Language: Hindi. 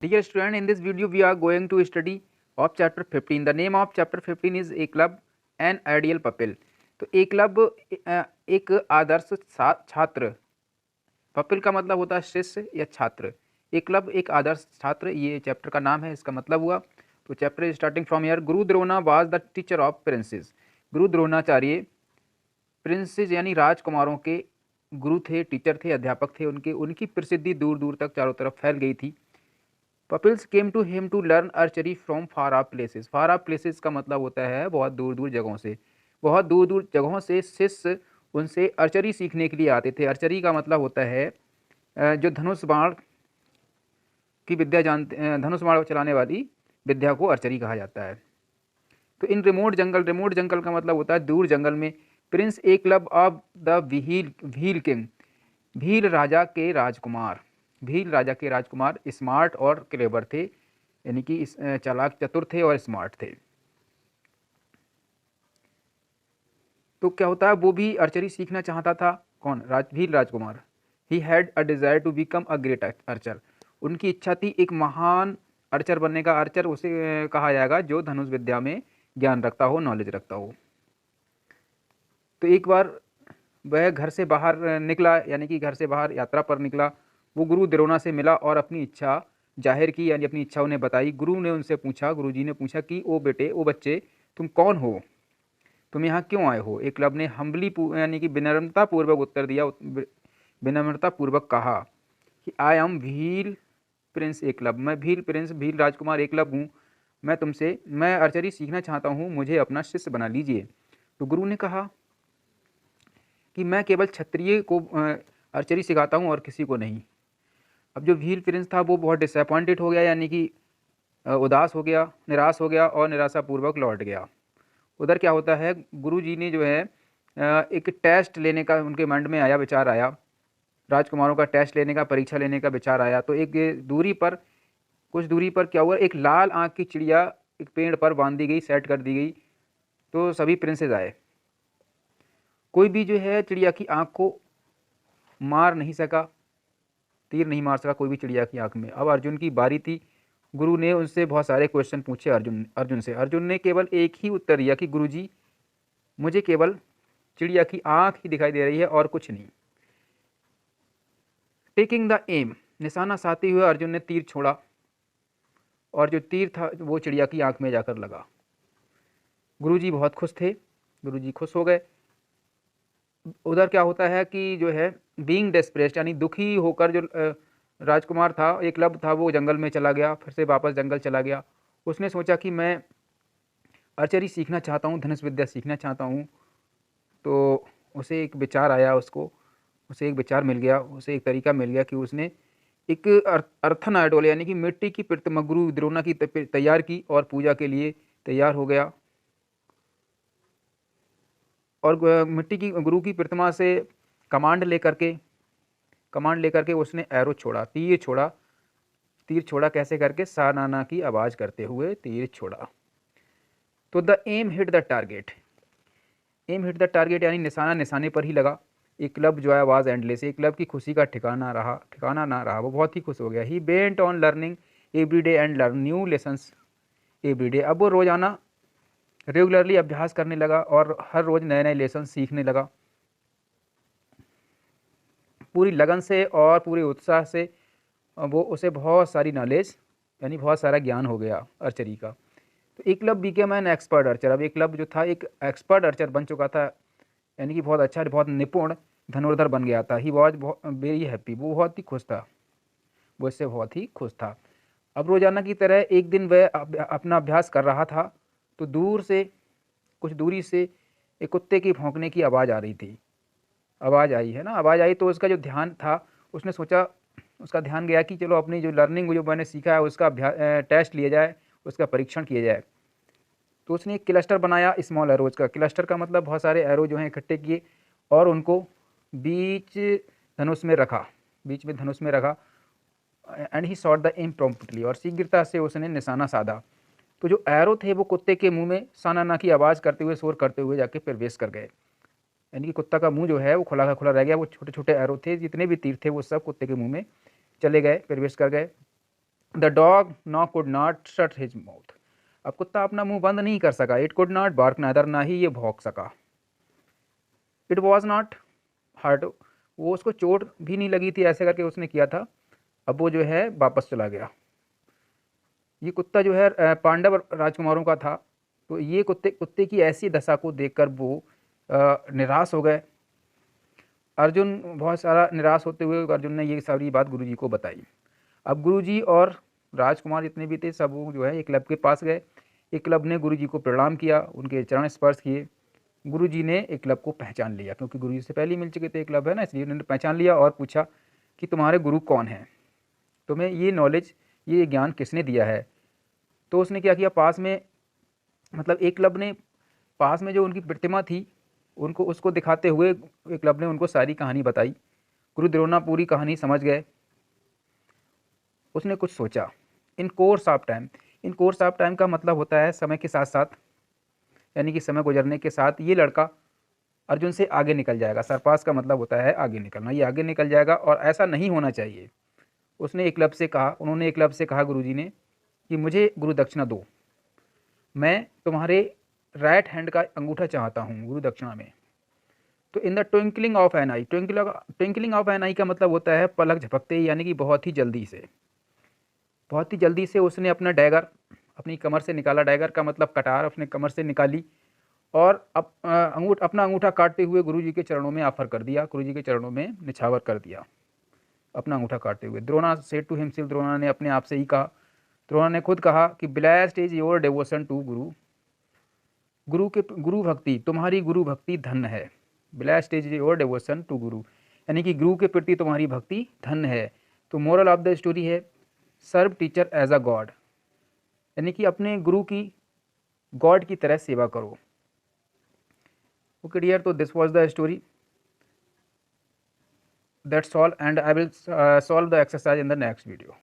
Dear student, in this video we are going to study of chapter 15. The name of chapter 15 is Eklavya an ideal pupil. तो एकलव्य एक आदर्श छात्र, पपिल का मतलब होता है शिष्य या छात्र। एकलव्य एक आदर्श छात्र, ये चैप्टर का नाम है, इसका मतलब हुआ। तो chapter is starting from here. Guru Drona was the teacher of princes. Guru Dronacharya princess यानी राजकुमारों के गुरु थे, टीचर थे, अध्यापक थे। उनकी प्रसिद्धि दूर दूर तक चारों तरफ फैल गई थी। Pupils came to him to learn archery from far off places. Far off places का मतलब होता है बहुत दूर दूर जगहों से। बहुत दूर दूर जगहों से शिष्य उनसे आर्चरी सीखने के लिए आते थे। आर्चरी का मतलब होता है जो धनुष बाण की विद्या जानते, धनुष बाण चलाने वाली विद्या को आर्चरी कहा जाता है। तो इन रिमोट जंगल का मतलब होता है दूर जंगल में। Prince Eklavya of the Bhil king, Bhil राजा के राजकुमार। भील राजा के राजकुमार स्मार्ट और क्लेवर थे, यानी कि चालाक, चतुर थे और स्मार्ट थे। तो क्या होता है, वो भी आर्चरी सीखना चाहता था। कौन? भील राजकुमार। He had a desire to become a great archer. उनकी इच्छा थी एक महान आर्चर बनने का। आर्चर उसे कहा जाएगा जो धनुष विद्या में ज्ञान रखता हो, नॉलेज रखता हो। तो एक बार वह घर से बाहर निकला, यानी कि घर से बाहर यात्रा पर निकला। वो गुरु द्रोणा से मिला और अपनी इच्छा जाहिर की, यानी अपनी इच्छा उन्हें बताई। गुरुजी ने पूछा कि ओ बेटे, ओ बच्चे, तुम कौन हो? तुम यहाँ क्यों आए हो? एकलव्य ने हम्बली यानी कि विनम्रता पूर्वक उत्तर दिया। विनम्रता पूर्वक कहा कि I am wheel Prince Eklavya. मैं भील राजकुमार एकलव्य हूँ। मैं आर्चरी सीखना चाहता हूँ, मुझे अपना शिष्य बना लीजिए। तो गुरु ने कहा कि मैं केवल क्षत्रिय को आर्चरी सिखाता हूँ और किसी को नहीं। अब जो व्हील प्रिंस था वो बहुत डिसअपॉइंटेड हो गया, यानी कि उदास हो गया, निराश हो गया और निराशापूर्वक लौट गया। उधर क्या होता है, गुरुजी ने जो है एक टेस्ट लेने का उनके मन में आया, विचार आया। राजकुमारों का टेस्ट लेने का, परीक्षा लेने का विचार आया। तो कुछ दूरी पर क्या हुआ, एक लाल आँख की चिड़िया एक पेड़ पर बांध दी गई, सेट कर दी गई। तो सभी प्रिंसेस आए। कोई भी जो है चिड़िया की आँख को मार नहीं सका, तीर नहीं मार सका कोई भी चिड़िया की आँख में। अब अर्जुन की बारी थी। गुरु ने उनसे बहुत सारे क्वेश्चन पूछे अर्जुन से। अर्जुन ने केवल एक ही उत्तर दिया कि गुरुजी, मुझे केवल चिड़िया की आँख ही दिखाई दे रही है और कुछ नहीं। टेकिंग द एम, निशाना साधते हुए अर्जुन ने तीर छोड़ा और जो तीर था वो चिड़िया की आँख में जाकर लगा। गुरुजी बहुत खुश थे, गुरुजी खुश हो गए। उधर क्या होता है कि जो है बीइंग डेस्परेट, यानी दुखी होकर जो राजकुमार था, एकलव्य था, वो जंगल में चला गया, फिर से वापस जंगल चला गया। उसने सोचा कि मैं आर्चरी सीखना चाहता हूँ, धनुष विद्या सीखना चाहता हूँ। तो उसे एक विचार आया, उसे एक विचार मिल गया, उसे एक तरीका मिल गया कि उसने एक अर्थन आइडोल यानी कि मिट्टी की प्रतिमा गुरु द्रोणा की तैयार की और पूजा के लिए तैयार हो गया। और मिट्टी की गुरु की प्रतिमा से कमांड लेकर के उसने एरो छोड़ा, तीर छोड़ा। कैसे करके? सा नाना की आवाज़ करते हुए तीर छोड़ा। तो the aim hit the target. Aim hit the target यानी निशाना निशाने पर ही लगा। एकलव्य जो है आवाज़ एंडलेस। एकलव्य की खुशी का ठिकाना ना रहा, वो बहुत ही खुश हो गया। He bent on learning every day and learn new lessons every day. अब वो रोज़ाना रेगुलरली अभ्यास करने लगा और हर रोज़ नए नए लेसन सीखने लगा। पूरी लगन से और पूरे उत्साह से वो उसे बहुत सारी नॉलेज, यानी बहुत सारा ज्ञान हो गया आर्चरी का। तो Eklavya became an expert Archer. अब एकलव्य जो था एक एक्सपर्ट आर्चर बन चुका था, यानी कि बहुत अच्छा, बहुत निपुण धनुर्धर बन गया था। ही वॉज वेरी हैप्पी, वो बहुत ही खुश था, वो इससे बहुत ही खुश था। अब रोजाना की तरह एक दिन वह अपना अभ्यास कर रहा था, तो दूर से, कुछ दूरी से एक कुत्ते की भौंकने की आवाज़ आ रही थी। आवाज़ आई है ना, आवाज़ आई तो उसका जो ध्यान था, उसने सोचा, उसका ध्यान गया कि चलो अपनी जो लर्निंग जो मैंने सीखा है उसका टेस्ट लिया जाए, उसका परीक्षण किया जाए। तो उसने एक क्लस्टर बनाया स्मॉल एरोज का। क्लस्टर का मतलब बहुत सारे एरो जो हैं इकट्ठे किए और उनको बीच में धनुष में रखा। And he shot the aim promptly, और शीघ्रता से उसने निशाना साधा। तो जो एरो थे वो कुत्ते के मुंह में साना की आवाज़ करते हुए, शोर करते हुए जाके प्रवेश कर गए। यानी कि कुत्ता का मुंह जो है वो खुला का खुला रह गया। वो छोटे छोटे एरो थे, जितने भी तीर थे वो सब कुत्ते के मुंह में चले गए, प्रवेश कर गए। The dog now could not shut his mouth. अब कुत्ता अपना मुंह बंद नहीं कर सका। It could not bark neither, ना ही ये भौंक सका। इट वॉज नॉट हर्ट, वो उसको चोट भी नहीं लगी थी, ऐसे करके उसने किया था। अब वो जो है वापस चला गया। ये कुत्ता जो है पांडव राजकुमारों का था। तो ये कुत्ते कुत्ते की ऐसी दशा को देखकर वो निराश हो गए। अर्जुन बहुत सारा निराश होते हुए अर्जुन ने ये सारी बात गुरुजी को बताई। अब गुरुजी और राजकुमार जितने भी थे सब वो जो है एकलव्य के पास गए। एकलव्य ने गुरुजी को प्रणाम किया, उनके चरण स्पर्श किए। गुरुजी ने एकलव्य को पहचान लिया, क्योंकि गुरुजी से पहले ही मिल चुके थे एकलव्य, है ना, इसलिए उन्होंने पहचान लिया और पूछा कि तुम्हारे गुरु कौन हैं, तुम्हें ये नॉलेज, ये ज्ञान किसने दिया है। तो उसने क्या किया, पास में मतलब एकलव्य ने पास में जो उनकी प्रतिमा थी उनको उसको दिखाते हुए एकलव्य ने उनको सारी कहानी बताई। गुरु द्रोणा पूरी कहानी समझ गए। उसने कुछ सोचा। In course of time, in course of time का मतलब होता है समय के साथ साथ, यानी कि समय गुजरने के साथ ये लड़का अर्जुन से आगे निकल जाएगा। सरपास का मतलब होता है आगे निकलना, ये आगे निकल जाएगा और ऐसा नहीं होना चाहिए। उसने एकलव्य से कहा, उन्होंने एकलव्य से कहा गुरुजी ने कि मुझे गुरु दक्षिणा दो, मैं तुम्हारे राइट हैंड का अंगूठा चाहता हूँ गुरु दक्षिणा में। तो in the twinkling of an eye, twinkling of an eye का मतलब होता है पलक झपकते ही, यानी कि बहुत ही जल्दी से। बहुत ही जल्दी से उसने अपना डैगर अपनी कमर से निकाला। डैगर का मतलब कटार अपने कमर से निकाली और अपना अंगूठा काटते हुए गुरुजी के चरणों में ऑफर कर दिया, गुरुजी के चरणों में निछावर कर दिया अपना अंगूठा काटते हुए। Drona said to himself, Drona ने अपने आप से ही कहा, द्रोणा ने खुद कहा कि blessed is your devotion to guru, गुरु भक्ति, तुम्हारी गुरु भक्ति धन्य है। Blessed is your devotion to guru, यानी कि गुरु के प्रति तुम्हारी भक्ति धन्य है। तो मोरल ऑफ द स्टोरी है, सर्व टीचर एज अ गॉड, यानी कि अपने गुरु की गॉड की तरह सेवा करो। ओके डियर, तो this was the story, that's all, and I will solve the exercise in the next video.